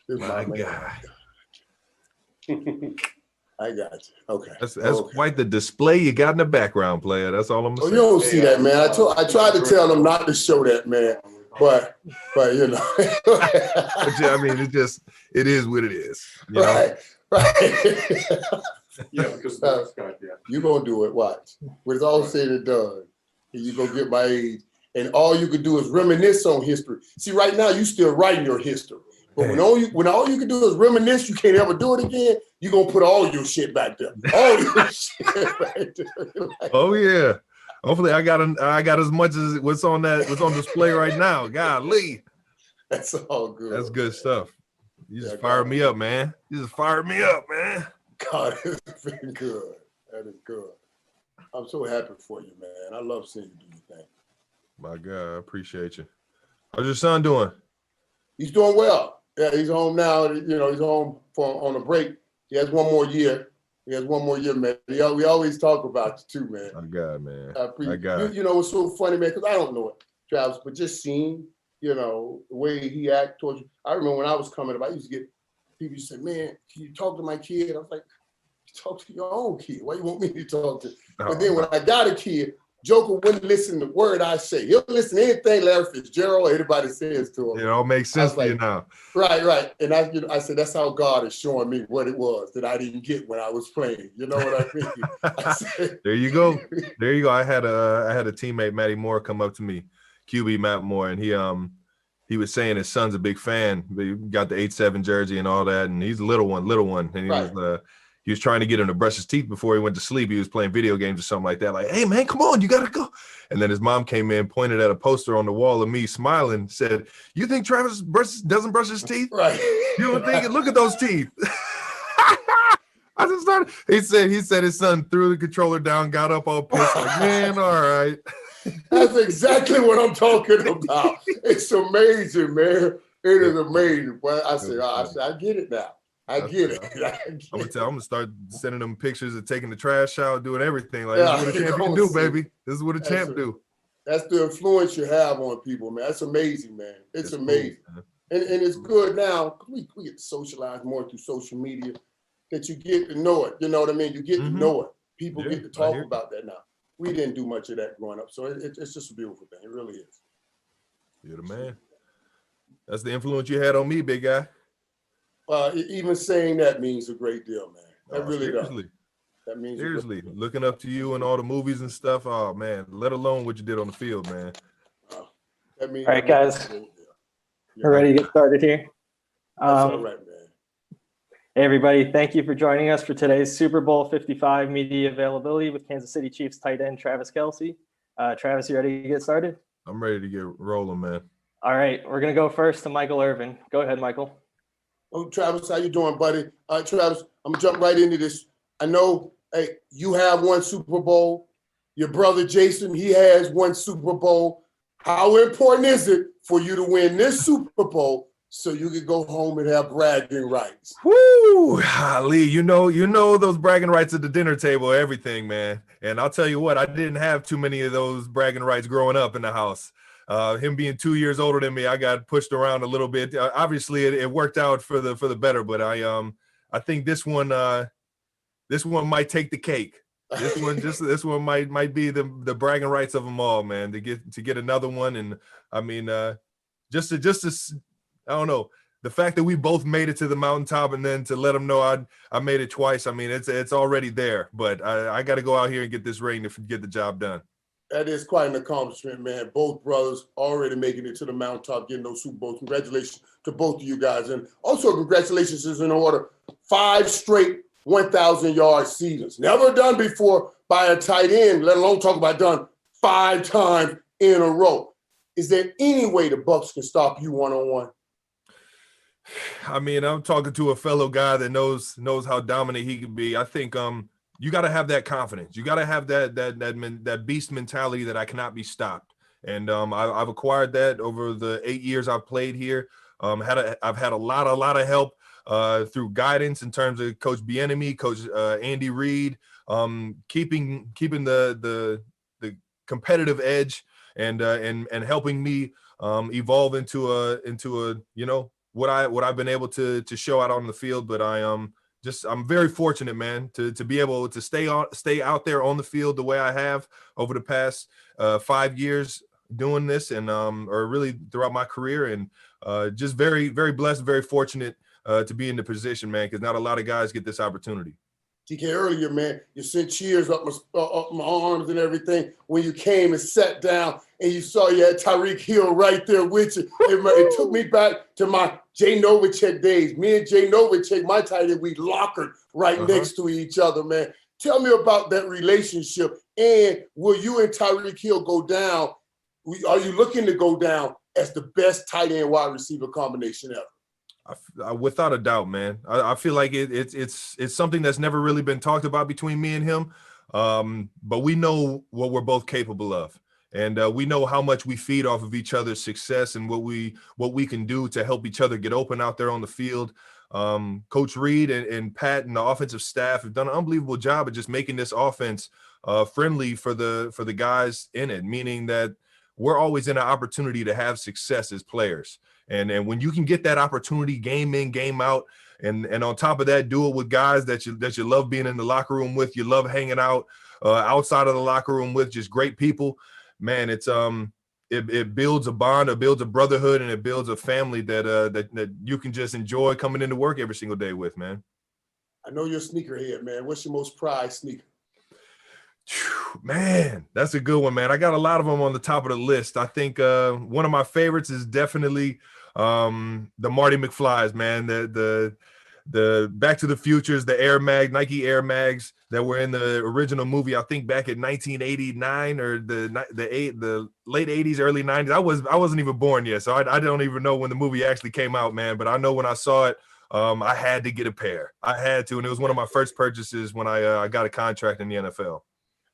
This My man. God. I got you. Okay. That's quite the display you got in the background, player. That's all I'm gonna say. You don't see that, man. I tried to tell them not to show that, man. But you know. But yeah, I mean, it is what it is. You know? Right. Yeah, because you're gonna do it. Watch. When it's all said and done, and you go get my age, and all you can do is reminisce on history. See, right now you still writing your history. But when all you can do is reminisce, you can't ever do it again. You're gonna put all your shit back there. All your shit back there. Oh yeah. Hopefully I got as much as what's on display right now. Golly. That's all good. That's good stuff. You just fired me up, man. You just fired me up, man. God, it's been good. That is good. I'm so happy for you, man. I love seeing you do your thing. My God, I appreciate you. How's your son doing? He's doing well. Yeah, he's home now. You know, he's home on a break. He has one more year. Man. We always talk about you too, man. My God, man. You know, it's so funny, man, because I don't know it, Travis, but just seeing, you know, the way he acted towards you. I remember when I was coming up, I used to get people used to say, man, can you talk to my kid? I was like, talk to your own kid. Why you want me to talk to? But then when I got a kid, Joker wouldn't listen to the word I say. He'll listen to anything Larry Fitzgerald or anybody says to him. It all makes sense to you now. Right. And I said, that's how God is showing me what it was that I didn't get when I was playing. You know what I mean? There you go. I had a teammate, Matty Moore, come up to me, QB Matt Moore, and he was saying his son's a big fan. He got the 8-7 jersey and all that, and he's a little one, and he was trying to get him to brush his teeth before he went to sleep. He was playing video games or something like that. Like, hey, man, come on, you got to go. And then his mom came in, pointed at a poster on the wall of me smiling, said, you think Travis doesn't brush his teeth? Right. You don't think it? Look at those teeth. I just started. He said his son threw the controller down, got up all pissed. Like, man, all right. That's exactly what I'm talking about. It's amazing, man. It is amazing. But I said, I get it now. I get it. I'm gonna start sending them pictures of taking the trash out, doing everything. Like, this is what a champion do, baby. This is what a champ do. That's the influence you have on people, man. That's amazing, man. It's amazing. Cool, and it's good now. We get to socialize more through social media, that you get to know it. You know what I mean? You get to know it. People get to talk about that now. We didn't do much of that growing up. So it's just a beautiful thing. It really is. You're the man. That's the influence you had on me, big guy. Even saying that means a great deal, man. That really seriously. Does. That means seriously looking up to you and all the movies and stuff. Oh man, let alone what you did on the field, man. That means all right, guys, we're ready to get started here. All right, man. Hey, everybody, thank you for joining us for today's Super Bowl 55 media availability with Kansas City Chiefs tight end Travis Kelce. Travis, you ready to get started? I'm ready to get rolling, man. All right, we're gonna go first to Michael Irvin. Go ahead, Michael. Oh, Travis, how you doing, buddy? Travis, I'm gonna jump right into this. I know, hey, you have one Super Bowl. Your brother Jason, he has one Super Bowl. How important is it for you to win this Super Bowl so you can go home and have bragging rights? Woo, Lee, you know those bragging rights at the dinner table, everything, man. And I'll tell you what, I didn't have too many of those bragging rights growing up in the house. Him being 2 years older than me, I got pushed around a little bit. Obviously, it worked out for the better, but I think this one might take the cake. This one might be the bragging rights of them all, man. To get another one, and I mean, just to I don't know, the fact that we both made it to the mountaintop, and then to let them know I made it twice. I mean, it's already there, but I got to go out here and get this ring to get the job done. That is quite an accomplishment, man. Both brothers already making it to the mountaintop, getting those Super Bowls. Congratulations to both of you guys. And also congratulations is in order. 5 straight 1,000-yard seasons. Never done before by a tight end, let alone talk about done 5 times in a row. Is there any way the Bucs can stop you one-on-one? I mean, I'm talking to a fellow guy that knows how dominant he can be. I think you got to have that confidence. You got to have that beast mentality that I cannot be stopped. And I've acquired that over the 8 years I've played here. I've had a lot of help through guidance in terms of Coach Bieniemy, Coach Andy Reid, keeping the competitive edge and helping me evolve into a what I've been able to show out on the field, but I'm very fortunate, man, to be able to stay out there on the field the way I have over the past 5 years doing this, and or really throughout my career, and just very, very blessed, very fortunate to be in the position, man, because not a lot of guys get this opportunity. TK, earlier, man, you sent cheers up my arms and everything when you came and sat down and you saw you had Tyreek Hill right there with you. It took me back to my Jay Novacek days. Me and Jay Novacek, my tight end, we lockered right next to each other, man. Tell me about that relationship, and will you and Tyreek Hill go down? Are you looking to go down as the best tight end wide receiver combination ever? Without a doubt, man. I feel like it's something that's never really been talked about between me and him. But we know what we're both capable of, and we know how much we feed off of each other's success and what we can do to help each other get open out there on the field. Coach Reed and Pat and the offensive staff have done an unbelievable job of just making this offense friendly for the guys in it, meaning that we're always in an opportunity to have success as players. And when you can get that opportunity game in, game out, and on top of that, do it with guys that you love being in the locker room with, you love hanging out outside of the locker room with, just great people, man, it builds a bond, it builds a brotherhood, and it builds a family that you can just enjoy coming into work every single day with, man. I know you're a sneakerhead, man. What's your most prized sneaker? Man, that's a good one, man. I got a lot of them on the top of the list. I think one of my favorites is definitely the Marty McFlys, man. The Back to the Futures, the Nike Air Mags that were in the original movie. I think back in 1989 or the late 80s, early 90s. I wasn't even born yet, so I don't even know when the movie actually came out, man. But I know when I saw it, I had to get a pair. I had to, and it was one of my first purchases when I got a contract in the NFL.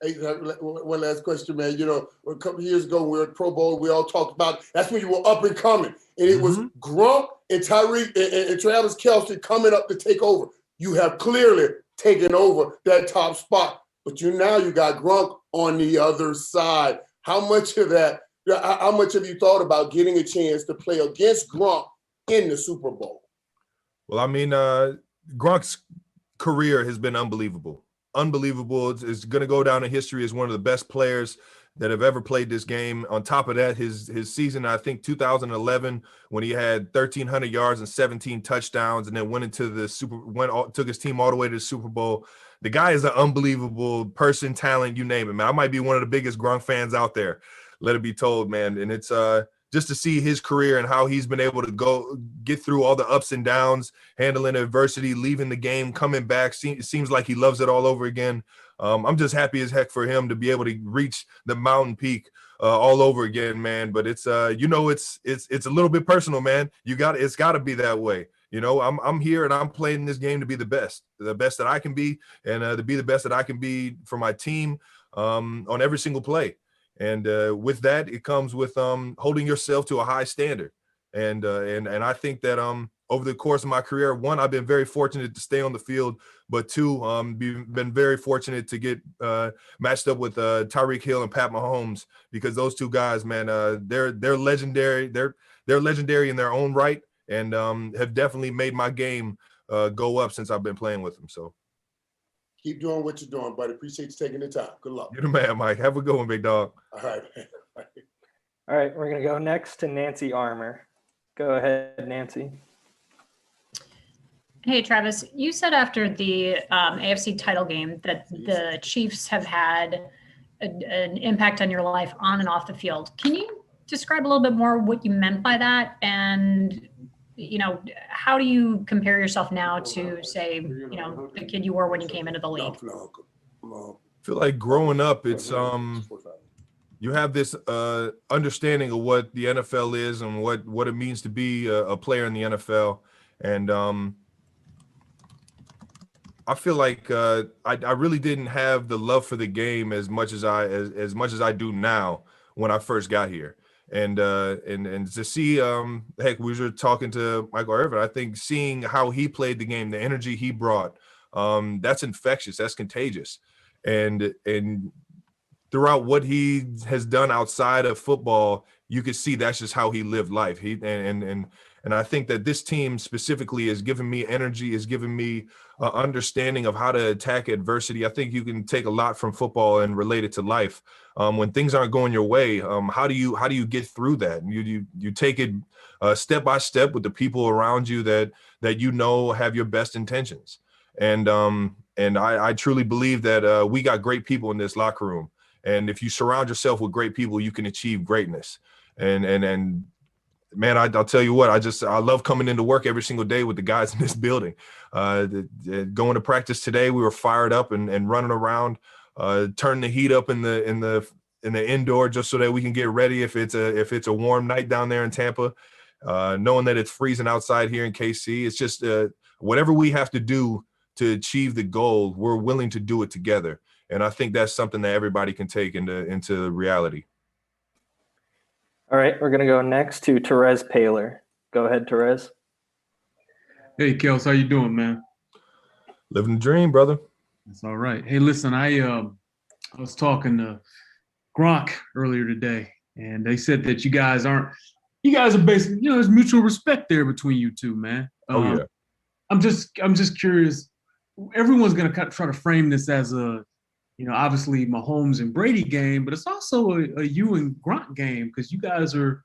Hey, one last question, man. You know, a couple of years ago, we were at Pro Bowl. We all talked about it. That's when you were up and coming. And it was Gronk and Tyreek and Travis Kelce coming up to take over. You have clearly taken over that top spot. But you got Gronk on the other side. How much have you thought about getting a chance to play against Gronk in the Super Bowl? Well, I mean, Gronk's career has been unbelievable. It's going to go down in history as one of the best players that have ever played this game. On top of that, his season, I think 2011, when he had 1,300 yards and 17 touchdowns, and then took his team all the way to the Super Bowl. The guy is an unbelievable person, talent, you name it, man. I might be one of the biggest Gronk fans out there. Let it be told, man. And it's just to see his career and how he's been able to get through all the ups and downs, handling adversity, leaving the game, coming back. It seems like he loves it all over again. I'm just happy as heck for him to be able to reach the mountain peak all over again, man. But it's it's a little bit personal, man. It's got to be that way. You know, I'm here and I'm playing this game to be the best that I can be, and to be the best that I can be for my team on every single play. And with that, it comes with holding yourself to a high standard. And I think that over the course of my career, one, I've been very fortunate to stay on the field, but two, been very fortunate to get matched up with Tyreek Hill and Pat Mahomes, because those two guys, man, they're legendary. They're legendary in their own right, and have definitely made my game go up since I've been playing with them. So. Keep doing what you're doing, buddy. Appreciate you taking the time. Good luck. You're the man, Mike. Have a good one, big dog. All right. All right, we're going to go next to Nancy Armour. Go ahead, Nancy. Hey, Travis, you said after the AFC title game that the Chiefs have had an impact on your life on and off the field. Can you describe a little bit more what you meant by that? And, you know, how do you compare yourself now to, say, you know, the kid you were when you came into the league? I feel like growing up, it's you have this understanding of what the NFL is and what it means to be a player in the NFL. And I feel like I really didn't have the love for the game as much as I do now when I first got here. And to see, heck, we were talking to Michael Irvin. I think seeing how he played the game, the energy he brought, that's infectious, that's contagious. And throughout what he has done outside of football, you could see that's just how he lived life. And And I think that this team specifically has given me energy, has given me understanding of how to attack adversity. I think you can take a lot from football and relate it to life. When things aren't going your way, how do you get through that? You take it step by step with the people around you that you know have your best intentions. And I truly believe that we got great people in this locker room. And if you surround yourself with great people, you can achieve greatness. And man, I'll tell you what, I love coming into work every single day with the guys in this building. Going to practice today, we were fired up and running around, turning the heat up in the indoor just so that we can get ready if it's a warm night down there in Tampa. Knowing that it's freezing outside here in KC, it's just whatever we have to do to achieve the goal, we're willing to do it together. And I think that's something that everybody can take into reality. All right, we're going to go next to Therese Paler. Go ahead, Therese. Hey, Kelce, how you doing, man? Living the dream, brother. That's all right. Hey, listen, I was talking to Gronk earlier today, and they said that you guys are basically, there's mutual respect there between you two, man. Oh yeah. I'm just curious. Everyone's gonna try to frame this as a, obviously Mahomes and Brady game, but it's also a you and Gronk game because you guys are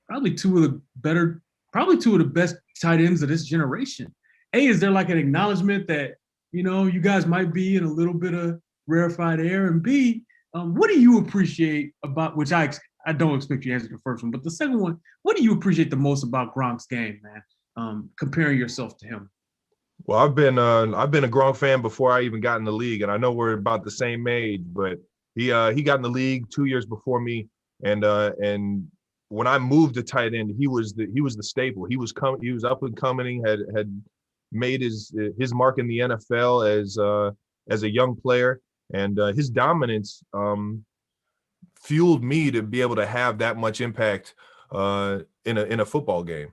probably two of the best tight ends of this generation. A, is there like an acknowledgement that you guys might be in a little bit of rarefied air? And B, what do you appreciate about, which I don't expect you to answer the first one, but the second one, what do you appreciate the most about Gronk's game, man? Comparing yourself to him. Well, I've been a Gronk fan before I even got in the league, and I know we're about the same age, but he got in the league 2 years before me, and when I moved to tight end, he was the staple. He was up and coming, had made his mark in the NFL as a young player, and his dominance fueled me to be able to have that much impact in a football game.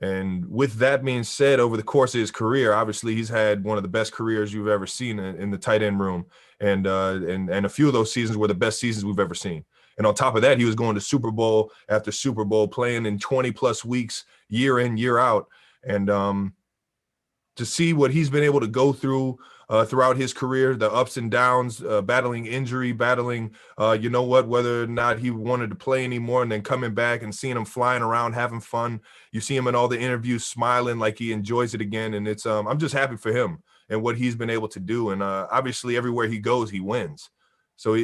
And with that being said, over the course of his career, obviously he's had one of the best careers you've ever seen in the tight end room, and a few of those seasons were the best seasons we've ever seen. And on top of that, he was going to Super Bowl after Super Bowl, playing in 20+ weeks, year in, year out. And to see what he's been able to go through throughout his career, the ups and downs, battling injury, battling, whether or not he wanted to play anymore, and then coming back and seeing him flying around, having fun. You see him in all the interviews smiling like he enjoys it again. And it's I'm just happy for him and what he's been able to do. And obviously everywhere he goes, he wins. So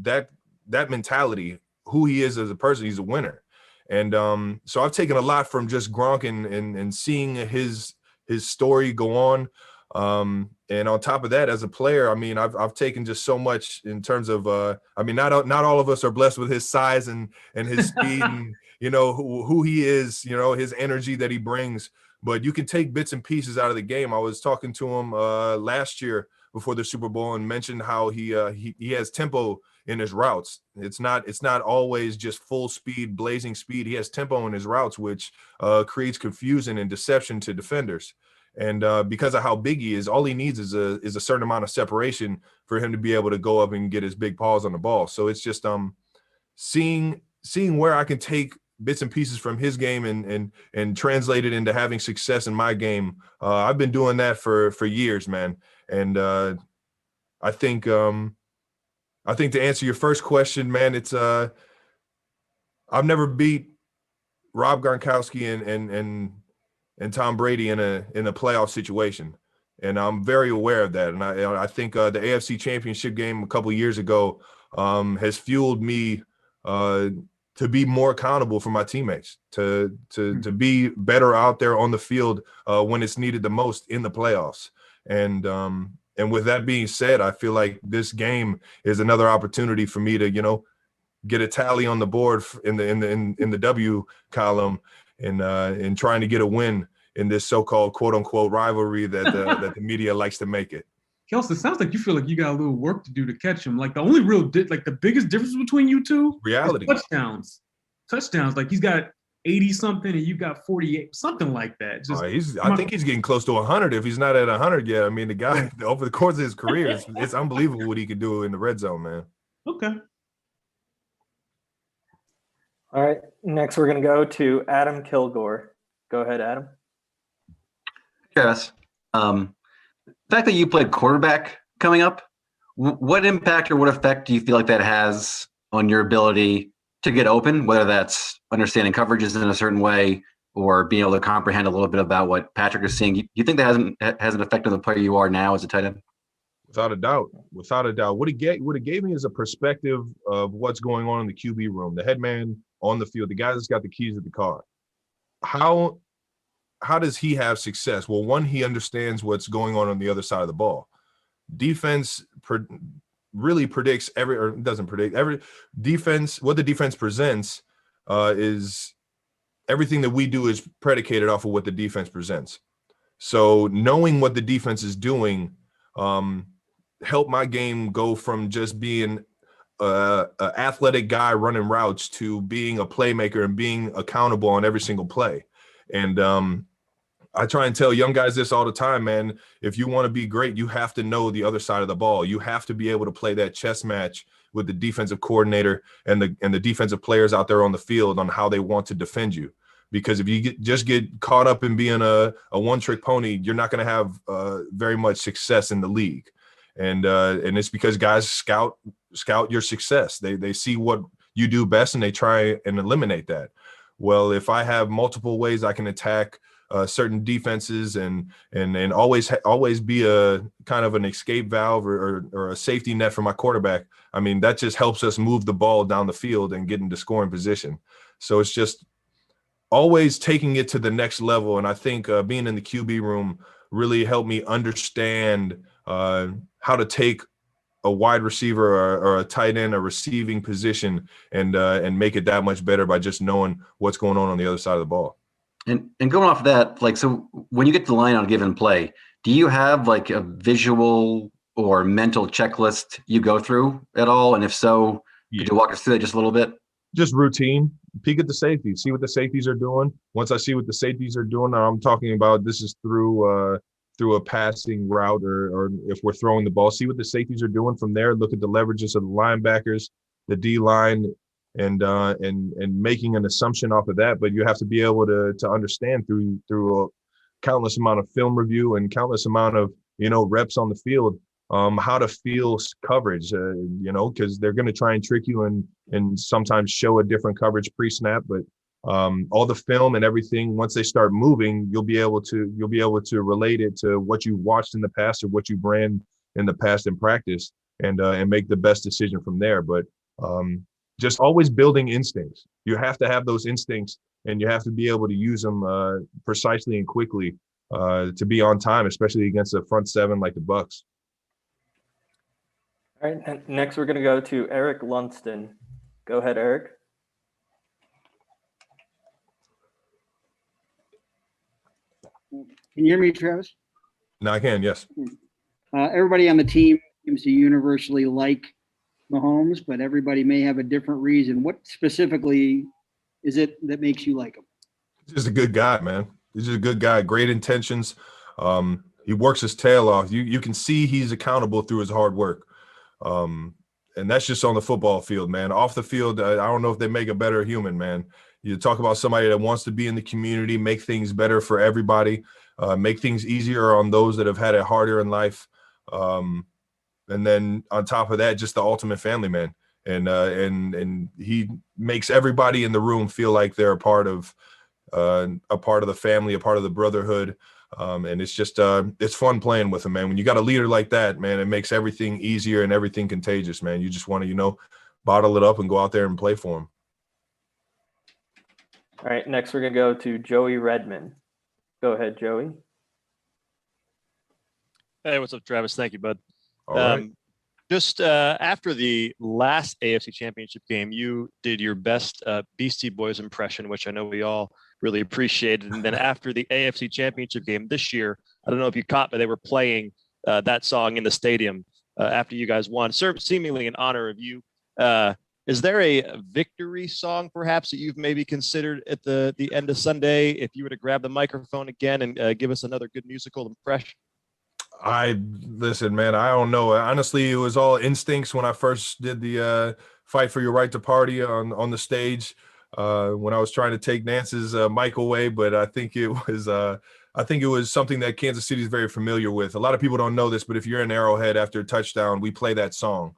that mentality, who he is as a person, he's a winner. And so I've taken a lot from just Gronk and seeing his story go on. And on top of that, as a player, I mean, I've taken just so much in terms of, not all of us are blessed with his size and his speed and, who he is, his energy that he brings, but you can take bits and pieces out of the game. I was talking to him last year before the Super Bowl and mentioned how he has tempo in his routes. It's not always just full speed, blazing speed. He has tempo in his routes, which creates confusion and deception to defenders. And because of how big he is, all he needs is a certain amount of separation for him to be able to go up and get his big paws on the ball. So it's just seeing where I can take bits and pieces from his game and translate it into having success in my game. I've been doing that for years, man. And I think to answer your first question, man, it's I've never beat Rob Gronkowski and Tom Brady in a playoff situation, and I'm very aware of that. And I think the AFC Championship game a couple of years ago has fueled me to be more accountable for my teammates, to be better out there on the field when it's needed the most in the playoffs. And with that being said, I feel like this game is another opportunity for me to get a tally on the board in the W column. And trying to get a win in this so-called quote-unquote rivalry that the media likes to make it. Kelce, it sounds like you feel like you got a little work to do to catch him. Like the only real the biggest difference between you two, reality, touchdowns. Like he's got 80-something and you got 48, something like that. I think he's getting close to 100 if he's not at 100 yet. I mean, the guy over the course of his career, it's unbelievable what he could do in the red zone, man. Okay. All right, next we're going to go to Adam Kilgore. Go ahead, Adam. Yes. The fact that you played quarterback coming up, what impact or what effect do you feel like that has on your ability to get open, whether that's understanding coverages in a certain way or being able to comprehend a little bit about what Patrick is seeing? You think that has an effect on the player you are now as a tight end? Without a doubt. What it gave me is a perspective of what's going on in the QB room, the head man on the field, the guy that's got the keys to the car. How does he have success? Well, one, he understands what's going on the other side of the ball. Defense really predicts doesn't predict every defense. What the defense presents is everything that we do is predicated off of what the defense presents. So knowing what the defense is doing helped my game go from just being an athletic guy running routes to being a playmaker and being accountable on every single play. And I try and tell young guys this all the time, man. If you want to be great, you have to know the other side of the ball. You have to be able to play that chess match with the defensive coordinator and the defensive players out there on the field on how they want to defend you. Because if you just get caught up in being a one-trick pony, you're not going to have very much success in the league. And it's because guys scout your success. They see what you do best and they try and eliminate that. Well, if I have multiple ways I can attack certain defenses and always be a kind of an escape valve or a safety net for my quarterback, I mean, that just helps us move the ball down the field and get into scoring position. So it's just always taking it to the next level. And I think being in the QB room really helped me understand how to take a wide receiver or a tight end, a receiving position, and make it that much better by just knowing what's going on the other side of the ball. And going off of that, like, so when you get to the line on a given play, do you have like a visual or mental checklist you go through at all? And if so, could you walk us through that just a little bit? Just routine. Peek at the safeties, see what the safeties are doing. Once I see what the safeties are doing, I'm talking about this is through a passing route or if we're throwing the ball, see what the safeties are doing from there. Look at the leverages of the linebackers, the D line, and making an assumption off of that. But you have to be able to understand through a countless amount of film review and countless amount of reps on the field how to feel coverage. Because they're going to try and trick you and sometimes show a different coverage pre-snap, but all the film and everything, once they start moving, you'll be able to relate it to what you watched in the past or what you ran in the past in practice and make the best decision from there. But just always building instincts. You have to have those instincts and you have to be able to use them precisely and quickly to be on time, especially against a front seven like the Bucs. All right, and next we're going to go to Eric Lunston. Go ahead, Eric. Can you hear me, Travis? No, I can, yes. Everybody on the team seems to universally like Mahomes, but everybody may have a different reason. What specifically is it that makes you like him? He's just a good guy, man. He's just a good guy, great intentions. He works his tail off. You can see he's accountable through his hard work. And that's just on the football field, man. Off the field, I don't know if they make a better human, man. You talk about somebody that wants to be in the community, make things better for everybody, make things easier on those that have had it harder in life. And then on top of that, just the ultimate family man. And he makes everybody in the room feel like they're a part of the family, a part of the brotherhood. And it's just it's fun playing with him, man. When you got a leader like that, man, it makes everything easier and everything contagious, man. You just want to, bottle it up and go out there and play for him. All right, next we're going to go to Joey Redmond. Go ahead, Joey. Hey, what's up, Travis? Thank you, bud. All right. Just after the last AFC Championship game, you did your best Beastie Boys impression, which I know we all really appreciated. And then after the AFC Championship game this year, I don't know if you caught, but they were playing that song in the stadium after you guys won, seemingly in honor of you. Is there a victory song, perhaps, that you've maybe considered at the end of Sunday, if you were to grab the microphone again and give us another good musical impression? Listen, man, I don't know. Honestly, it was all instincts when I first did the Fight for Your Right to Party on the stage. when I was trying to take Nance's mic away, but I think it was something that Kansas City is very familiar with. A lot of people don't know this, but if you're in Arrowhead after a touchdown, we play that song.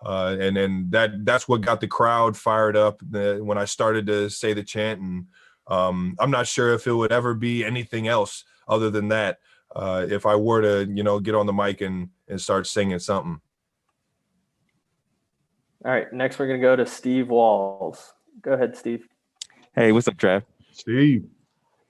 And then that's what got the crowd fired up when I started to say the chant. And I'm not sure if it would ever be anything else other than that if I were to, get on the mic and start singing something. All right, next we're going to go to Steve Walls. Go ahead, Steve. Hey, what's up, Trav? Steve.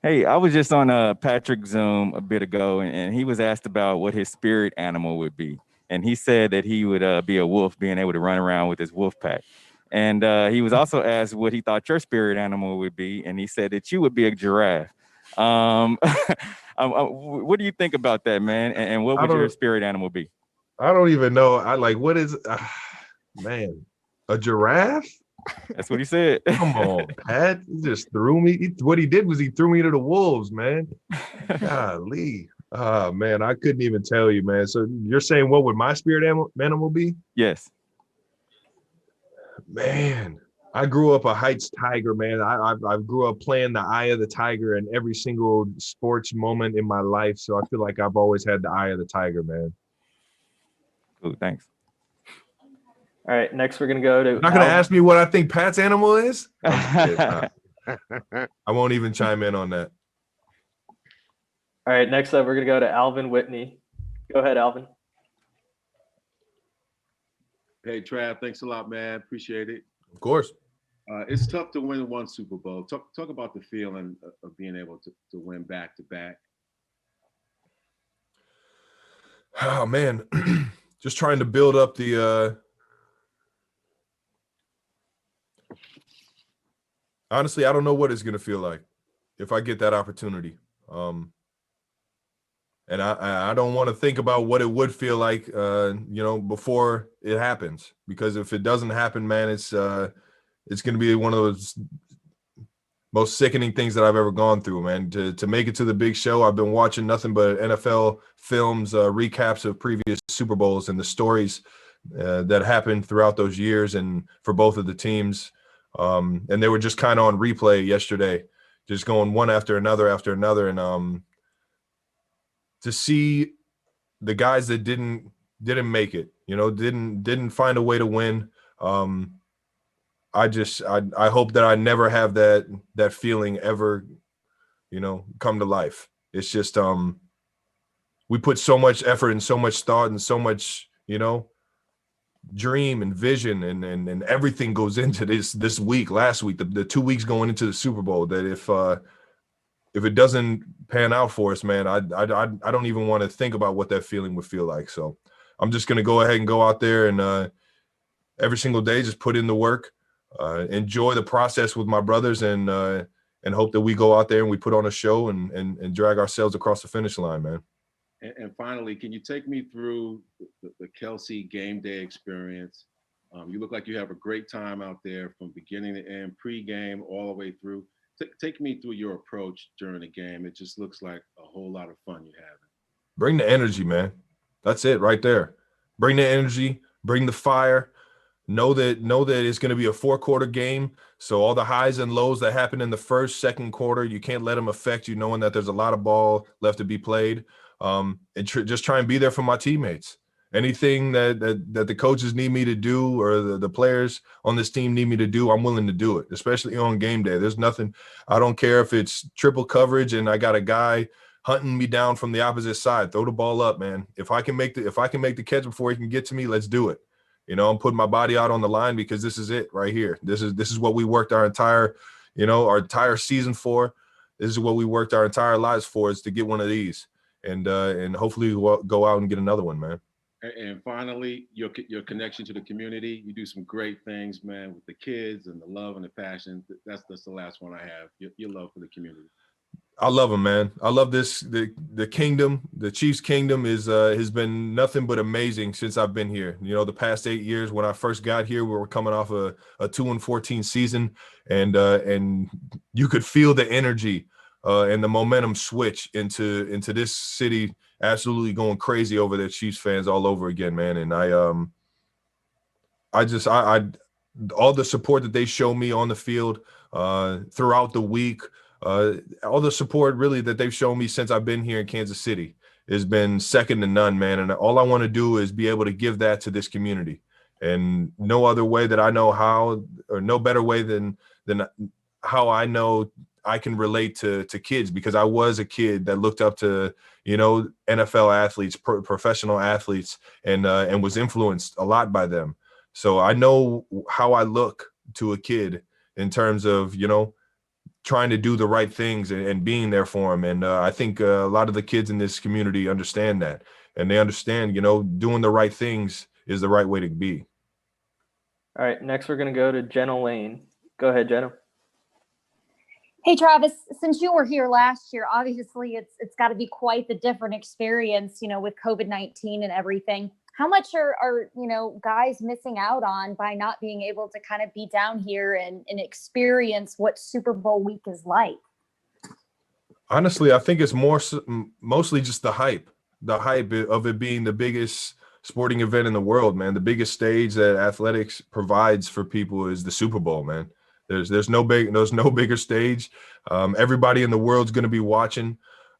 Hey, I was just on Patrick's Zoom a bit ago, and he was asked about what his spirit animal would be. And he said that he would be a wolf, being able to run around with his wolf pack. And he was also asked what he thought your spirit animal would be, and he said that you would be a giraffe. What do you think about that, man? And what would your spirit animal be? I don't even know. What is, man, a giraffe? That's what he said. Come on, Pat. He just threw me. What he did was he threw me to the wolves, man. Golly. Man, I couldn't even tell you, man. So you're saying what would my spirit animal be? Yes. Man, I grew up a Heights Tiger, man. I grew up playing the eye of the tiger in every single sports moment in my life. So I feel like I've always had the eye of the tiger, man. Cool, thanks. All right, next we're going to go to... You're not going to ask me what I think Pat's animal is? I won't even chime in on that. All right, next up, we're going to go to Alvin Whitney. Go ahead, Alvin. Hey, Trav, thanks a lot, man. Appreciate it. Of course. It's tough to win one Super Bowl. Talk about the feeling of being able to win back to back. Oh, man. Just trying to build up the honestly, I don't know what it's going to feel like if I get that opportunity. And I don't want to think about what it would feel like, before it happens, because if it doesn't happen, man, it's going to be one of those most sickening things that I've ever gone through, man. To make it to the big show, I've been watching nothing but NFL films, recaps of previous Super Bowls and the stories that happened throughout those years and for both of the teams. And they were just kind of on replay yesterday, just going one after another. And to see the guys that didn't make it, didn't find a way to win. I hope that I never have that feeling ever, come to life. It's just, we put so much effort and so much thought and so much, dream and vision and everything goes into this week, last week, the 2 weeks going into the Super Bowl, that if it doesn't pan out for us, man, I don't even want to think about what that feeling would feel like. So I'm just going to go ahead and go out there and every single day just put in the work, enjoy the process with my brothers, and hope that we go out there and we put on a show and drag ourselves across the finish line, man. And finally, can you take me through the Kelce game day experience? You look like you have a great time out there from beginning to end, pre-game all the way through. Take me through your approach during the game. It just looks like a whole lot of fun you're having. Bring the energy, man. That's it right there. Bring the energy, bring the fire. Know that it's going to be a 4-quarter game. So all the highs and lows that happen in the first, second quarter, you can't let them affect you, knowing that there's a lot of ball left to be played. And just try and be there for my teammates. Anything that the coaches need me to do, or the players on this team need me to do, I'm willing to do it, especially on game day. There's nothing, I don't care if it's triple coverage and I got a guy hunting me down from the opposite side. Throw the ball up, man. If I can make the catch before he can get to me, let's do it. I'm putting my body out on the line because this is it right here. This is what we worked our entire season for. This is what we worked our entire lives for, is to get one of these. And hopefully we'll go out and get another one, man. And finally, your connection to the community. You do some great things, man, with the kids and the love and the passion. That's the last one I have. Your love for the community. I love them, man. I love this. The kingdom, the Chiefs kingdom has been nothing but amazing since I've been here. The past 8 years, when I first got here, we were coming off a 2-14 season, and you could feel the energy and the momentum switch into this city absolutely going crazy over their Chiefs fans all over again, man. And all the support that they show me on the field throughout the week, all the support really that they've shown me since I've been here in Kansas City has been second to none, man. And all I want to do is be able to give that to this community. And no other way that I know how, or no better way than how I know I can relate to kids, because I was a kid that looked up to, you know, NFL athletes, professional athletes, and was influenced a lot by them. So I know how I look to a kid in terms of, you know, trying to do the right things and being there for them. And I think a lot of the kids in this community understand that, and they understand, you know, doing the right things is the right way to be. All right, next we're going to go to Jenna Lane. Go ahead, Jenna. Hey, Travis, since you were here last year, obviously it's got to be quite the different experience, you know, with COVID-19 and everything. How much are you know, guys missing out on by not being able to kind of be down here and experience what Super Bowl week is like? Honestly, I think it's mostly just the hype of it being the biggest sporting event in the world, man. The biggest stage that athletics provides for people is the Super Bowl, man. There's no bigger stage. Everybody in the world's going to be watching,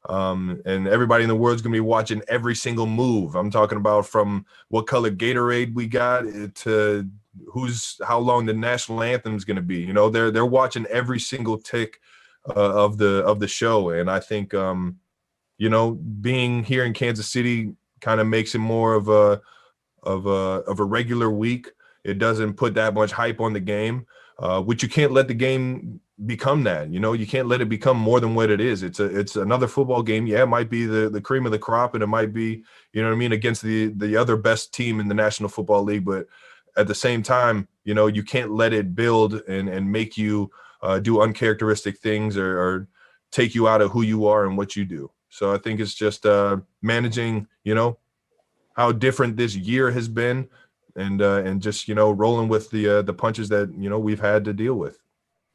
and everybody in the world's going to be watching every single move. I'm talking about from what color Gatorade we got to how long the national anthem is going to be. You know, they're watching every single tick of the show, and I think you know, being here in Kansas City kind of makes it more of a regular week. It doesn't put that much hype on the game, which you can't let the game become that. You know, you can't let it become more than what it is. It's another football game. Yeah, it might be the cream of the crop, and it might be, you know what I mean, against the other best team in the National Football League. But at the same time, you know, you can't let it build and make you do uncharacteristic things or take you out of who you are and what you do. So I think it's just managing, you know, how different this year has been, and just, you know, rolling with the punches that, you know, we've had to deal with.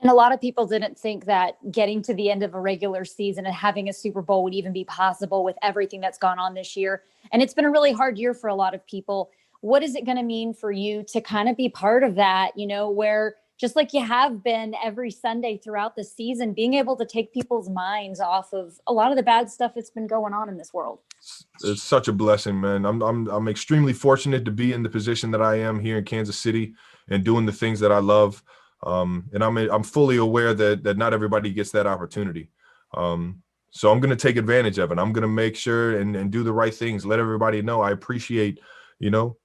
And a lot of people didn't think that getting to the end of a regular season and having a Super Bowl would even be possible with everything that's gone on this year. And it's been a really hard year for a lot of people. What is it going to mean for you to kind of be part of that, you know, where just like you have been every Sunday throughout the season, being able to take people's minds off of a lot of the bad stuff that's been going on in this world? It's such a blessing, man. I'm extremely fortunate to be in the position that I am here in Kansas City and doing the things that I love. And I'm fully aware that not everybody gets that opportunity. So I'm going to take advantage of it. I'm going to make sure and do the right things. Let everybody know I appreciate, you know,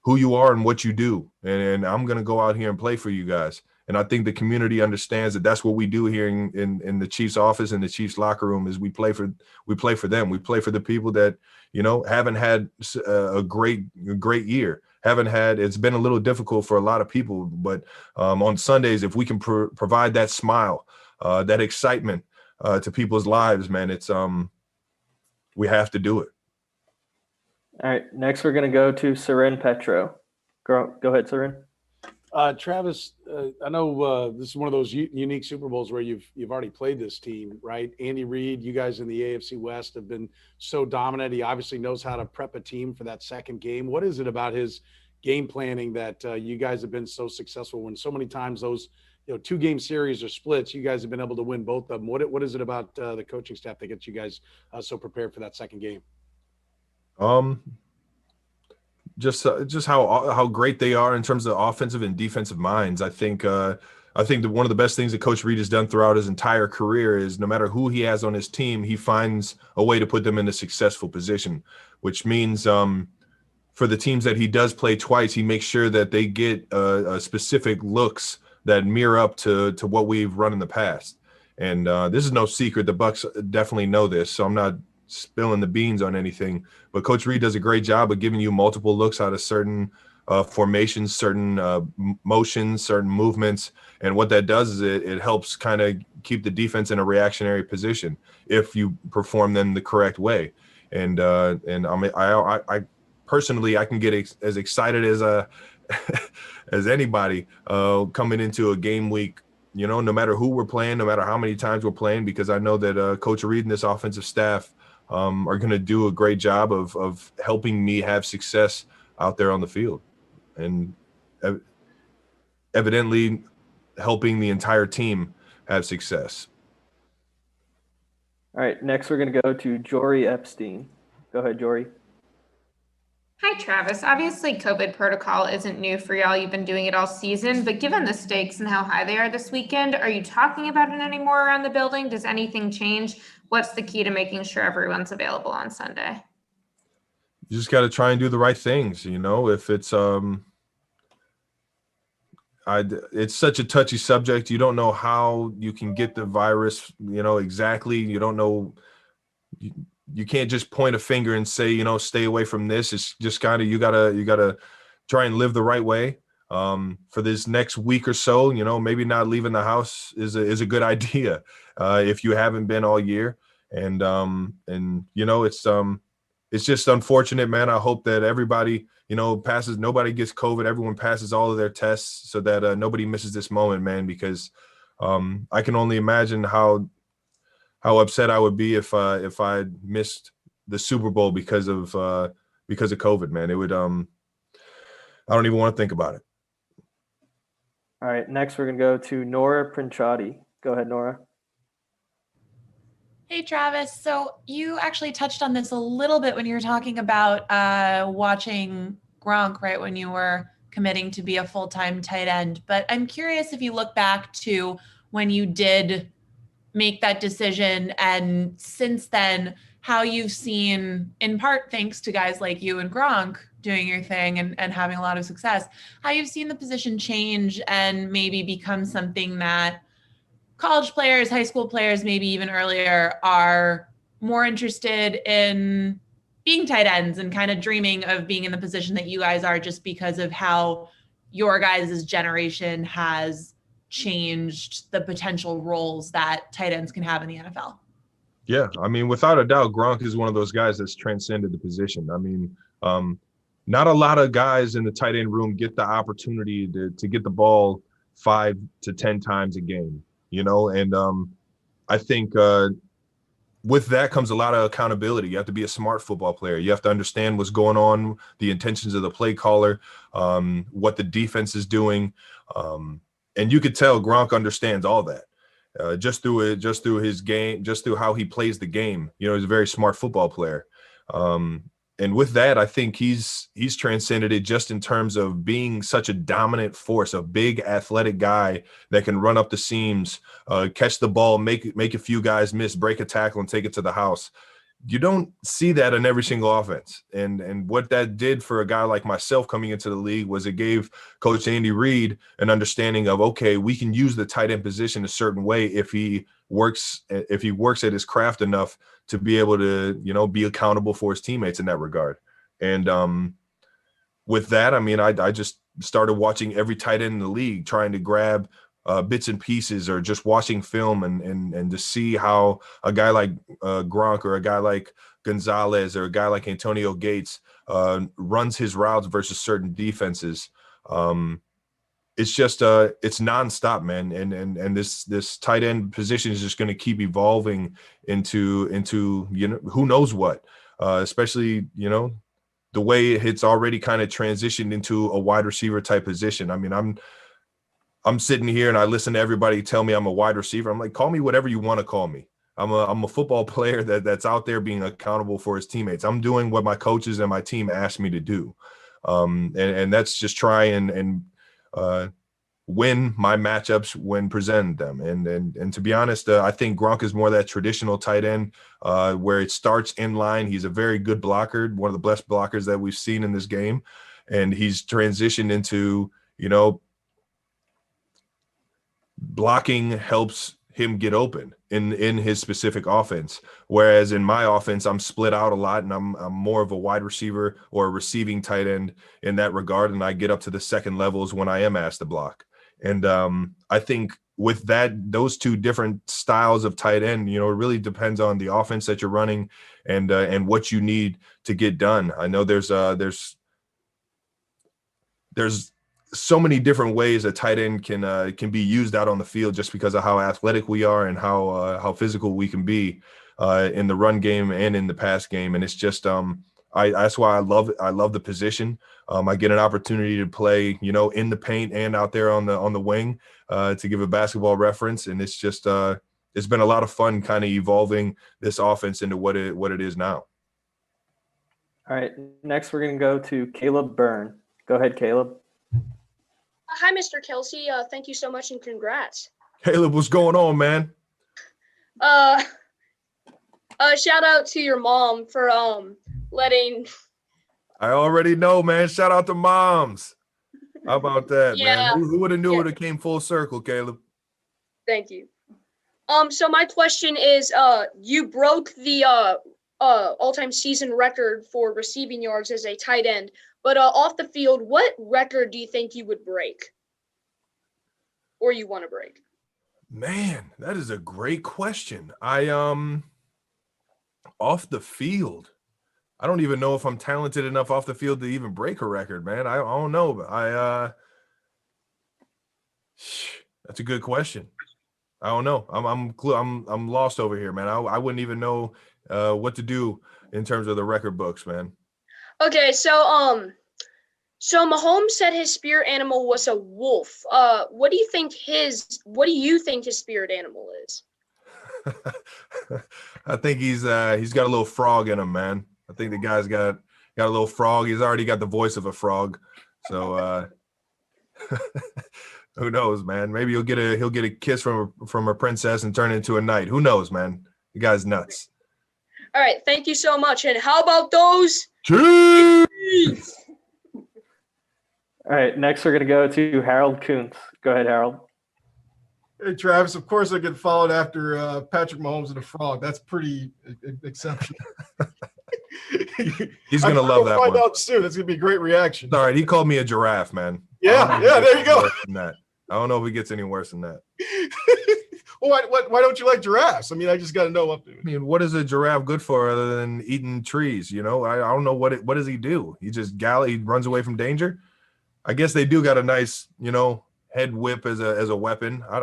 who you are and what you do. And I'm going to go out here and play for you guys. And I think the community understands that that's what we do here in the Chiefs office and the Chiefs locker room is we play for them. We play for the people that, you know, haven't had a great year. It's been a little difficult for a lot of people, but on Sundays, if we can provide that smile, that excitement to people's lives, man, it's we have to do it. All right, next we're going to go to Seren Petro. Go ahead, Seren. Travis, I know this is one of those unique Super Bowls where you've already played this team, right? Andy Reid, you guys in the AFC West have been so dominant. He obviously knows how to prep a team for that second game. What is it about his game planning that you guys have been so successful when so many times those, you know, 2-game series or splits, you guys have been able to win both of them? What is it about the coaching staff that gets you guys so prepared for that second game? Just how great they are in terms of offensive and defensive minds. I think that one of the best things that Coach Reid has done throughout his entire career is no matter who he has on his team, he finds a way to put them in a successful position, which means for the teams that he does play twice, he makes sure that they get specific looks that mirror up to what we've run in the past. And this is no secret. The Bucs definitely know this, so I'm not spilling the beans on anything, but Coach Reid does a great job of giving you multiple looks out of certain formations, certain motions, certain movements. And what that does is it helps kind of keep the defense in a reactionary position if you perform them the correct way. And I personally, I can get as excited as as anybody coming into a game week, you know, no matter who we're playing, no matter how many times we're playing, because I know that Coach Reid and this offensive staff are going to do a great job of helping me have success out there on the field. And evidently helping the entire team have success. All right, next we're going to go to Jory Epstein. Go ahead, Jory. Hi, Travis. Obviously, COVID protocol isn't new for y'all. You've been doing it all season, but given the stakes and how high they are this weekend, are you talking about it anymore around the building? Does anything change? What's the key to making sure everyone's available on Sunday? You just got to try and do the right things. You know, if it's it's such a touchy subject. You don't know how you can get the virus, you know, exactly. You don't know. You can't just point a finger and say, you know, stay away from this. It's just kind of, you gotta try and live the right way. For this next week or so, you know, maybe not leaving the house is a good idea if you haven't been all year. And you know, it's just unfortunate, man. I hope that everybody, you know, nobody gets COVID. Everyone passes all of their tests so that nobody misses this moment, man, because I can only imagine how upset I would be if I missed the Super Bowl because of COVID, man. It would I don't even want to think about it. All right, next we're going to go to Nora Princiati. Go ahead, Nora. Hey, Travis. So you actually touched on this a little bit when you were talking about watching Gronk, right, when you were committing to be a full-time tight end. But I'm curious if you look back to when you did make that decision, and since then, how you've seen, in part thanks to guys like you and Gronk doing your thing and having a lot of success, how you've seen the position change and maybe become something that college players, high school players, maybe even earlier, are more interested in being tight ends and kind of dreaming of being in the position that you guys are, just because of how your guys' generation has changed the potential roles that tight ends can have in the NFL. Yeah, I mean, without a doubt, Gronk is one of those guys that's transcended the position. I mean, not a lot of guys in the tight end room get the opportunity to get the ball 5 to 10 times a game, you know, and I think with that comes a lot of accountability. You have to be a smart football player. You have to understand what's going on, the intentions of the play caller, what the defense is doing. And you could tell Gronk understands all that just through his game, just through how he plays the game. You know, he's a very smart football player. And with that, I think he's transcended it just in terms of being such a dominant force, a big athletic guy that can run up the seams, catch the ball, make a few guys miss, break a tackle, and take it to the house. You don't see that in every single offense. And what that did for a guy like myself coming into the league was it gave Coach Andy Reid an understanding of, okay, we can use the tight end position a certain way if he works at his craft enough to be able to, you know, be accountable for his teammates in that regard. And with that, I mean, I just started watching every tight end in the league, trying to grab bits and pieces, or just watching film and to see how a guy like Gronk or a guy like Gonzalez or a guy like Antonio Gates runs his routes versus certain defenses. It's just it's nonstop, man. And this tight end position is just going to keep evolving into you know, who knows what, especially, you know, the way it's already kind of transitioned into a wide receiver type position. I mean, I'm sitting here and I listen to everybody tell me I'm a wide receiver. I'm like, call me whatever you want to call me. I'm a football player that's out there being accountable for his teammates. I'm doing what my coaches and my team asked me to do. And that's just try and win my matchups when presented them. And to be honest, I think Gronk is more that traditional tight end where it starts in line. He's a very good blocker, one of the best blockers that we've seen in this game. And he's transitioned into, you know, blocking helps him get open in his specific offense. Whereas in my offense, I'm split out a lot and I'm more of a wide receiver or a receiving tight end in that regard. And I get up to the second levels when I am asked to block. And I think with that, those two different styles of tight end, you know, it really depends on the offense that you're running and what you need to get done. I know there's so many different ways a tight end can be used out on the field just because of how athletic we are and how physical we can be in the run game and in the pass game. And it's just That's why I love it. I love the position. I get an opportunity to play, in the paint and out there on the wing, to give a basketball reference. And it's just it's been a lot of fun kind of evolving this offense into what it is now. All right, next we're going to go to Caleb Byrne. Go ahead, Caleb. Hi, Mr. Kelce. Thank you so much and congrats. Caleb, what's going on, man? Shout out to your mom for letting. I already know, man. Shout out to moms. How about that, Yeah. man? Who would have knew it came full circle, Caleb? Thank you. So my question is, you broke the all-time season record for receiving yards as a tight end, but off the field, what record do you think you would break, or you want to break? Man, that is a great question. I off the field, I don't even know if I'm talented enough off the field to even break a record, man. I don't know, but that's a good question. I don't know. I'm lost over here, man. I wouldn't even know what to do in terms of the record books, man. Okay, so Mahomes said his spirit animal was a wolf. What do you think his spirit animal is? I think he's got a little frog in him, man. I think the guy's got a little frog. He's already got the voice of a frog. So who knows, man? Maybe he'll get a kiss from a princess and turn into a knight. Who knows, man? The guy's nuts. All right, thank you so much. And how about those? Chiefs? All right, next we're going to go to Harold Kuntz. Go ahead, Harold. Hey, Travis, of course I get followed after Patrick Mahomes and a frog. That's pretty exceptional. He's going to love that one. Find out soon. That's going to be a great reaction. All right, he called me a giraffe, man. Yeah, there you go. I don't know if it gets any worse than that. Well, why don't you like giraffes? I mean, I just got to know up there. I mean, what is a giraffe good for other than eating trees? I don't know what does he do? He just he runs away from danger. I guess they do got a nice, head whip as a weapon. I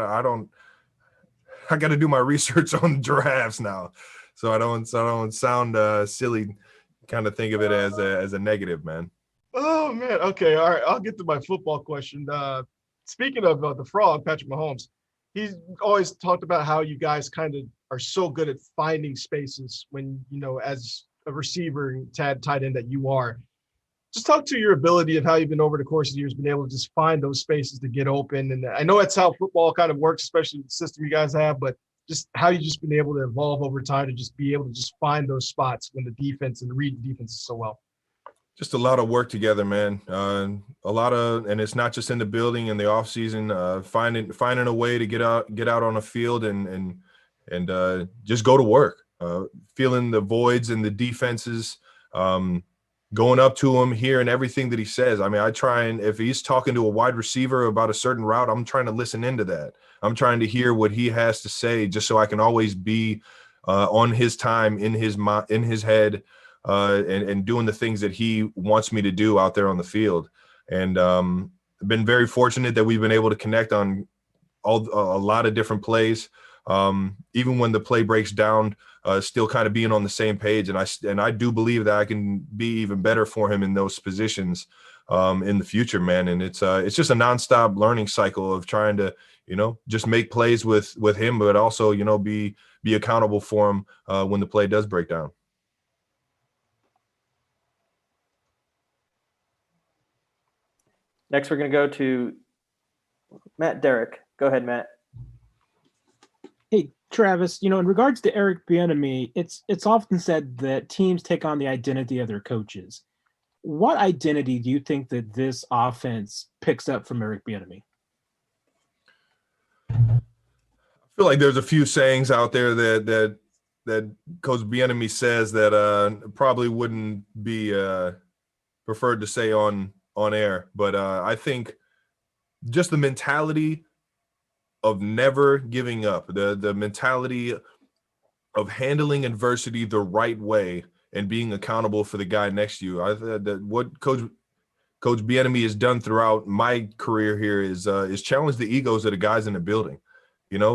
got to do my research on giraffes now, so I don't sound silly. Kind of think of it as a negative, man. Oh man. Okay. All right. I'll get to my football question. Speaking of the frog, Patrick Mahomes, he's always talked about how you guys kind of are so good at finding spaces when, as a receiver and tight end that you are. Just talk to your ability of how you've been over the course of the years, been able to just find those spaces to get open. And I know that's how football kind of works, especially the system you guys have, but just how you just been able to evolve over time to just be able to just find those spots when the defense and read the defense so well. Just a lot of work together, man. And it's not just in the building in the off season, finding a way to get out on the field and just go to work, feeling the voids and the defenses, going up to him, hearing everything that he says. I mean, I try and if he's talking to a wide receiver about a certain route, I'm trying to listen into that. I'm trying to hear what he has to say, just so I can always be on his time, in his head. And doing the things that he wants me to do out there on the field. And I've been very fortunate that we've been able to connect on a lot of different plays. Even when the play breaks down, still kind of being on the same page. And I do believe that I can be even better for him in those positions in the future, man. And it's just a nonstop learning cycle of trying to, just make plays with him, but also, be accountable for him when the play does break down. Next, we're going to go to Matt Derrick. Go ahead, Matt. Hey, Travis, in regards to Eric Bieniemy, it's often said that teams take on the identity of their coaches. What identity do you think that this offense picks up from Eric Bieniemy? I feel like there's a few sayings out there that Coach Bieniemy says that probably wouldn't be preferred to say on air, but I think just the mentality of never giving up, the mentality of handling adversity the right way and being accountable for the guy next to you. I that what Coach Bieniemy has done throughout my career here is challenge the egos of the guys in the building.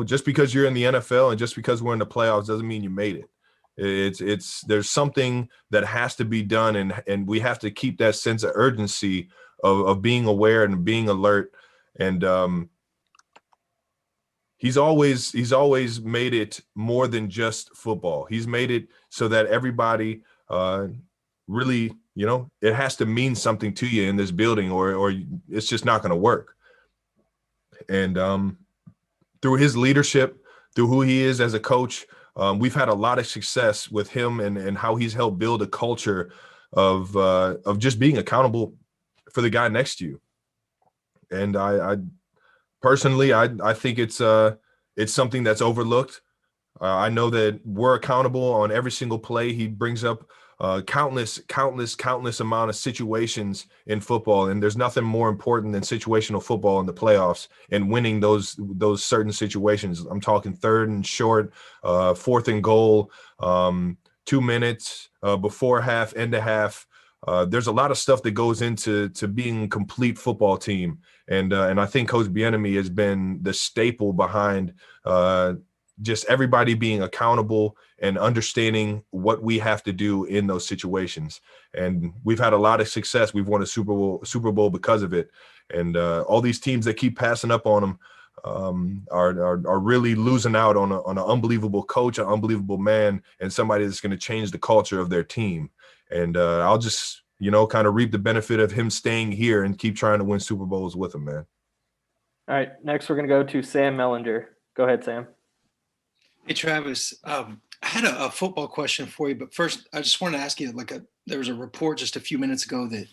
Just because you're in the NFL and just because we're in the playoffs doesn't mean you made it. There's something that has to be done, and we have to keep that sense of urgency of being aware and being alert. And he's always made it more than just football. He's made it so that everybody really, it has to mean something to you in this building, or it's just not going to work. And through his leadership, through who he is as a coach, we've had a lot of success with him and how he's helped build a culture of just being accountable for the guy next to you. And I personally, I think it's something that's overlooked. I know that we're accountable on every single play. He brings up countless amount of situations in football, and there's nothing more important than situational football in the playoffs and winning those certain situations. I'm talking 3rd and short, 4th and goal, 2 minutes before half, end of half. There's a lot of stuff that goes into being a complete football team, and I think Coach Bieniemy has been the staple behind just everybody being accountable and understanding what we have to do in those situations. And we've had a lot of success. We've won a Super Bowl because of it. And all these teams that keep passing up on them are really losing out on an unbelievable coach, an unbelievable man, and somebody that's going to change the culture of their team. And I'll just, kind of reap the benefit of him staying here and keep trying to win Super Bowls with him, man. All right, next we're going to go to Sam Mellinger. Go ahead, Sam. Hey, Travis. I had a football question for you, but first I just wanted to ask you, there was a report just a few minutes ago that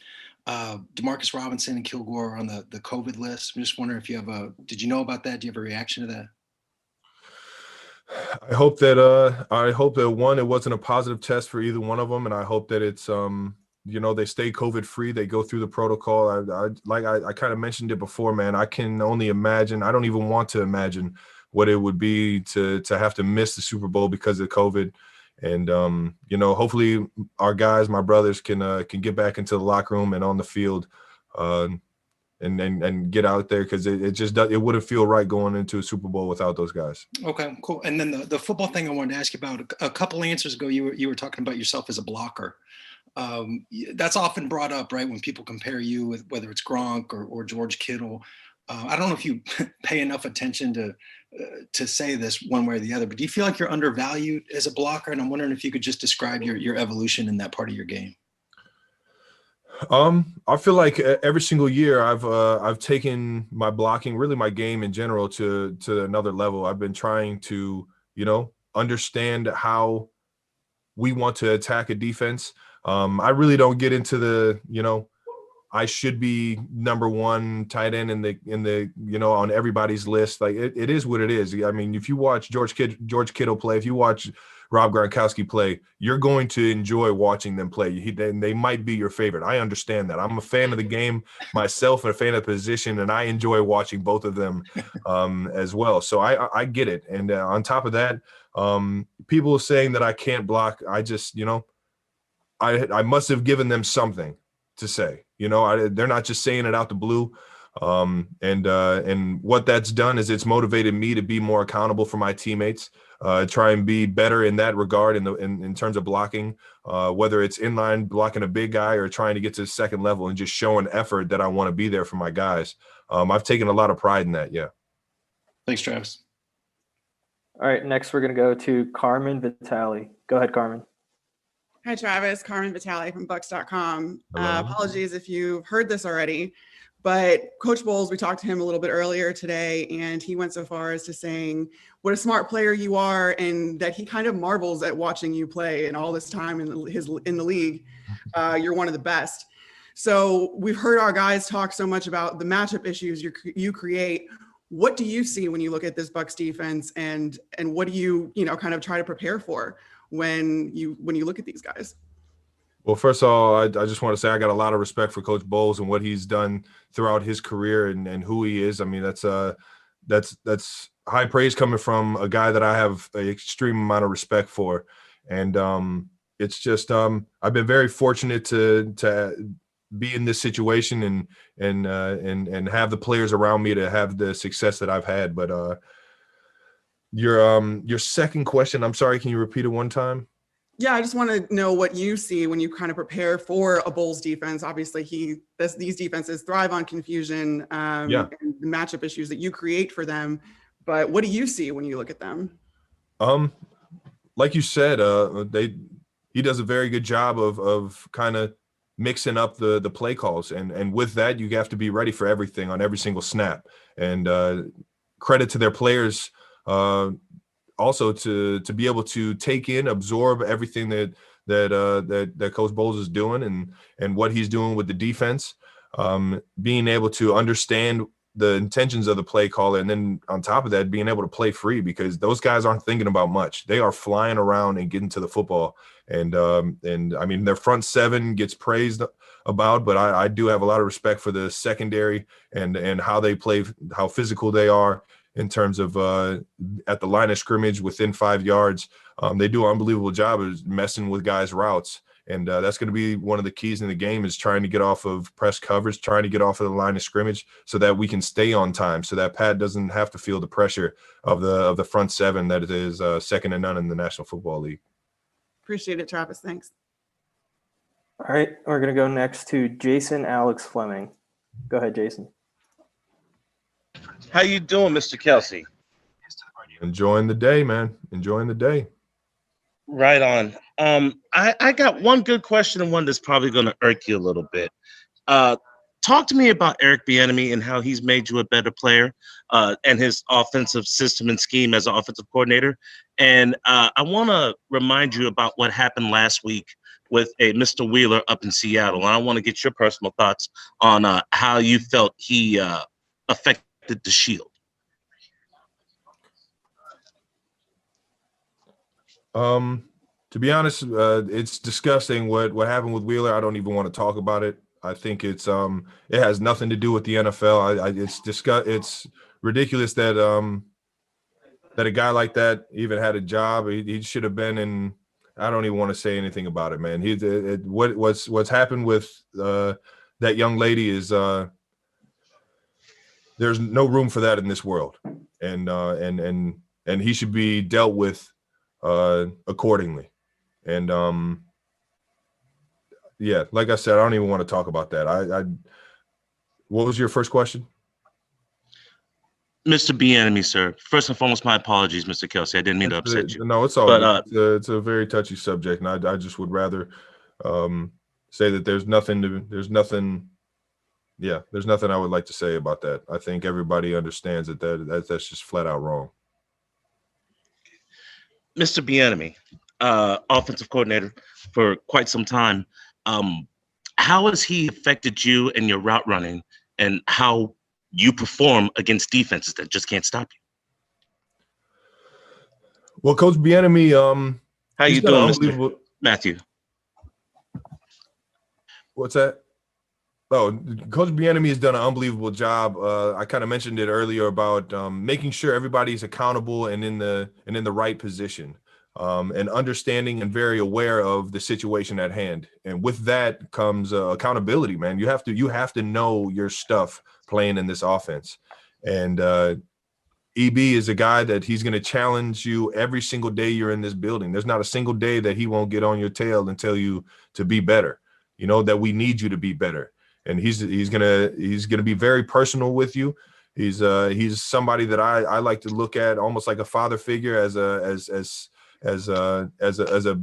Demarcus Robinson and Kilgore are on the COVID list. I'm just wondering if you did you know about that? Do you have a reaction to that? I hope that one, it wasn't a positive test for either one of them. And I hope that it's, they stay COVID free. They go through the protocol. I kind of mentioned it before, man. I can only imagine. I don't even want to imagine what it would be to have to miss the Super Bowl because of COVID. And, hopefully our guys, my brothers can get back into the locker room and on the field and get out there, because it wouldn't feel right going into a Super Bowl without those guys. Okay, cool. And then the football thing I wanted to ask you about, a couple answers ago, you were talking about yourself as a blocker. That's often brought up, right, when people compare you with whether it's Gronk or George Kittle. I don't know if you pay enough attention to say this one way or the other, but do you feel like you're undervalued as a blocker? And I'm wondering if you could just describe your evolution in that part of your game. I feel like every single year I've taken my blocking, really my game in general, to another level. I've been trying to, understand how we want to attack a defense. I really don't get into the, I should be number one tight end in the on everybody's list. Like it is what it is. I mean, if you watch George Kittle play, if you watch Rob Gronkowski play, you're going to enjoy watching them play. They might be your favorite. I understand that. I'm a fan of the game myself and a fan of the position, and I enjoy watching both of them as well. So I get it. And on top of that, people saying that I can't block, I just, I must have given them something to say. They're not just saying it out the blue. And what that's done is it's motivated me to be more accountable for my teammates, try and be better in that regard in terms of blocking, whether it's inline blocking a big guy or trying to get to the second level and just showing effort that I want to be there for my guys. I've taken a lot of pride in that. Yeah. Thanks, Travis. All right, next we're going to go to Carmen Vitale. Go ahead, Carmen. Hi, Travis. Carmen Vitale from Bucks.com. Hello. Apologies if you've heard this already, but Coach Bowles, we talked to him a little bit earlier today, and he went so far as to saying what a smart player you are, and that he kind of marvels at watching you play and all this time in the league. You're one of the best. So we've heard our guys talk so much about the matchup issues you create. What do you see when you look at this Bucks defense, and what do you kind of try to prepare for when you look at these guys? Well, first of all, I just want to say I got a lot of respect for Coach Bowles and what he's done throughout his career and who he is. I mean, that's high praise coming from a guy that I have an extreme amount of respect for. And it's just I've been very fortunate to be in this situation and have the players around me to have the success that I've had. But your second question, I'm sorry, can you repeat it one time? Yeah, I just want to know what you see when you kind of prepare for a Bulls defense. Obviously, these defenses thrive on confusion and the matchup issues that you create for them. But what do you see when you look at them? Like you said, he does a very good job of kind of mixing up the play calls, and with that, you have to be ready for everything on every single snap. And credit to their players. Also to be able to take in, absorb everything that Coach Bowles is doing and what he's doing with the defense, being able to understand the intentions of the play caller, and then on top of that, being able to play free, because those guys aren't thinking about much. They are flying around and getting to the football. And I mean, their front seven gets praised about, but I do have a lot of respect for the secondary and how they play, how physical they are. In terms of at the line of scrimmage within 5 yards, they do an unbelievable job of messing with guys' routes. And that's going to be one of the keys in the game, is trying to get off of press coverage, trying to get off of the line of scrimmage so that we can stay on time, so that Pat doesn't have to feel the pressure of the front seven that is second to none in the National Football League. Appreciate it, Travis. Thanks. All right, we're going to go next to Jason Alex Fleming. Go ahead, Jason. How you doing, Mr. Kelce? Enjoying the day, man. Enjoying the day. Right on. I got one good question and one that's probably going to irk you a little bit. Talk to me about Eric Bieniemy and how he's made you a better player, and his offensive system and scheme as an offensive coordinator. And I want to remind you about what happened last week with a Mr. Wheeler up in Seattle. And I want to get your personal thoughts on how you felt he affected the Shield. To be honest, it's disgusting what happened with Wheeler. I don't even want to talk about it. I think it has nothing to do with the NFL. It's ridiculous that that a guy like that even had a job. He should have been in. I don't even want to say anything about it, man. What's happened with that young lady is there's no room for that in this world, and he should be dealt with accordingly. And yeah, like I said, I don't even want to talk about that. What was your first question? Mr. Bieniemy, sir. First and foremost, my apologies, Mr. Kelce. I didn't mean to upset you. No, it's all good. It's a very touchy subject, and I just would rather say that there's nothing I would like to say about that. I think everybody understands that's just flat out wrong. Mr. Bieniemy, offensive coordinator for quite some time. How has he affected you and your route running, and how you perform against defenses that just can't stop you? Well, Coach Bieniemy, how you doing, Mr. Matthew? What's that? Oh, Coach Bieniemy has done an unbelievable job. I kind of mentioned it earlier about making sure everybody's accountable and in the right position, and understanding and very aware of the situation at hand. And with that comes accountability, man. You have to know your stuff playing in this offense. And EB is a guy that he's going to challenge you every single day you're in this building. There's not a single day that he won't get on your tail and tell you to be better. You know, that we need you to be better. And he's gonna be very personal with you. He's somebody that I like to look at almost like a father figure, as a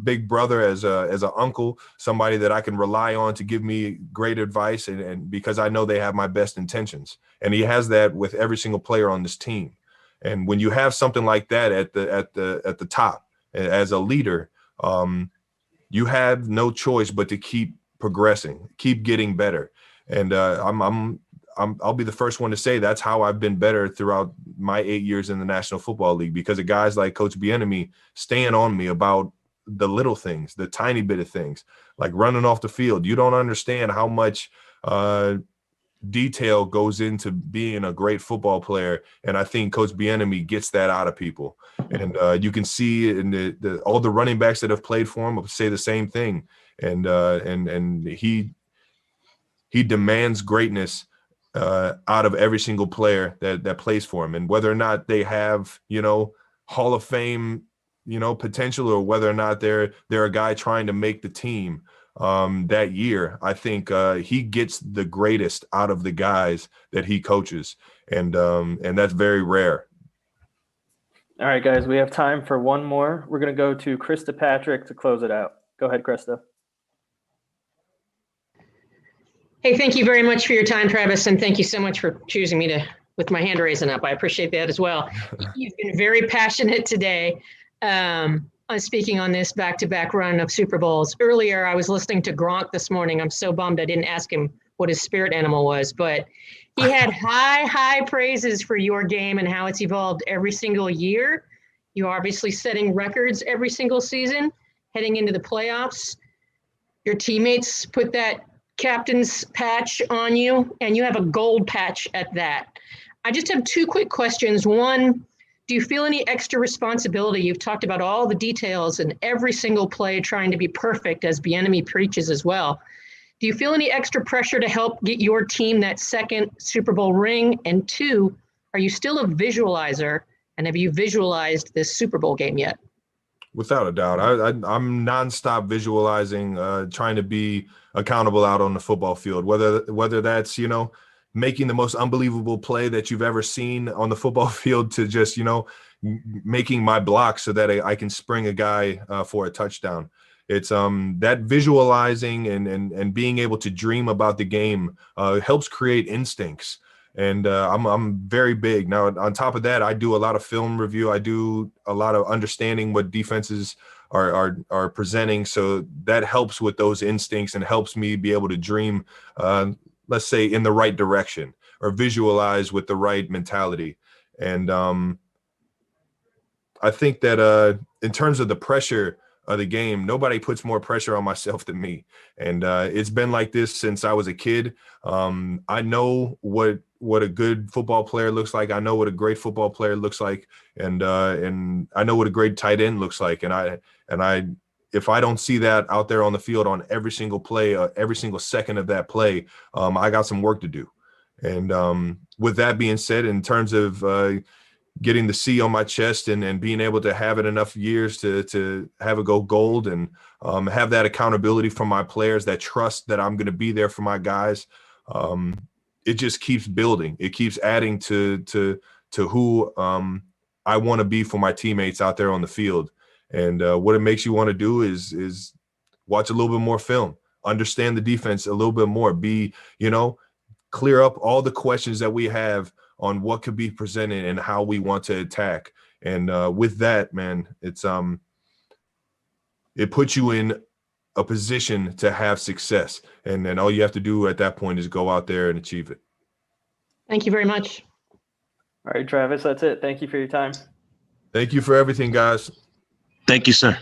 big brother, as an uncle, somebody that I can rely on to give me great advice, and because I know they have my best intentions. And he has that with every single player on this team. And when you have something like that at the top as a leader, you have no choice but to keep progressing, keep getting better. And I'll be the first one to say that's how I've been better throughout my 8 years in the National Football League, because of guys like Coach Bieniemy staying on me about the little things, the tiny bit of things, like running off the field. You don't understand how much detail goes into being a great football player, and I think Coach Bieniemy gets that out of people. And you can see in all the running backs that have played for him say the same thing. And he demands greatness out of every single player that plays for him. And whether or not they have, Hall of Fame potential, or whether or not they're a guy trying to make the team that year, I think he gets the greatest out of the guys that he coaches, and that's very rare. All right, guys, we have time for one more. We're going to go to Krista Patrick to close it out. Go ahead, Krista. Hey, thank you very much for your time, Travis, and thank you so much for choosing me with my hand raising up. I appreciate that as well. You've been very passionate today on speaking on this back-to-back run of Super Bowls. Earlier, I was listening to Gronk this morning. I'm so bummed I didn't ask him what his spirit animal was, but he had high praises for your game and how it's evolved every single year. You're obviously setting records every single season, heading into the playoffs. Your teammates put that captain's patch on you, and you have a gold patch at that. I just have two quick questions. One, do you feel any extra responsibility? You've talked about all the details and every single play trying to be perfect, as Bieniemy preaches as well. Do you feel any extra pressure to help get your team that second Super Bowl ring? And two, are you still a visualizer, and have you visualized this Super Bowl game yet? Without a doubt. I'm nonstop visualizing, trying to be accountable out on the football field, whether that's, making the most unbelievable play that you've ever seen on the football field, to just, making my block so that I can spring a guy for a touchdown. It's that visualizing and being able to dream about the game helps create instincts. And I'm very big. Now, on top of that, I do a lot of film review. I do a lot of understanding what defenses are presenting. So that helps with those instincts and helps me be able to dream, let's say, in the right direction, or visualize with the right mentality. And I think that in terms of the pressure of the game, nobody puts more pressure on myself than me. And it's been like this since I was a kid. I know what a good football player looks like. I know what a great football player looks like, and I know what a great tight end looks like. And I if I don't see that out there on the field on every single play, every single second of that play, I got some work to do. And with that being said, in terms of getting the C on my chest and being able to have it enough years to have it go gold, and have that accountability from my players, that trust that I'm going to be there for my guys, it just keeps building. It keeps adding to who I want to be for my teammates out there on the field. And what it makes you want to do is watch a little bit more film, understand the defense a little bit more, clear up all the questions that we have on what could be presented and how we want to attack. And with that, man, it puts you in a position to have success. And then all you have to do at that point is go out there and achieve it. Thank you very much. All right, Travis, that's it. Thank you for your time. Thank you for everything, guys. Thank you, sir.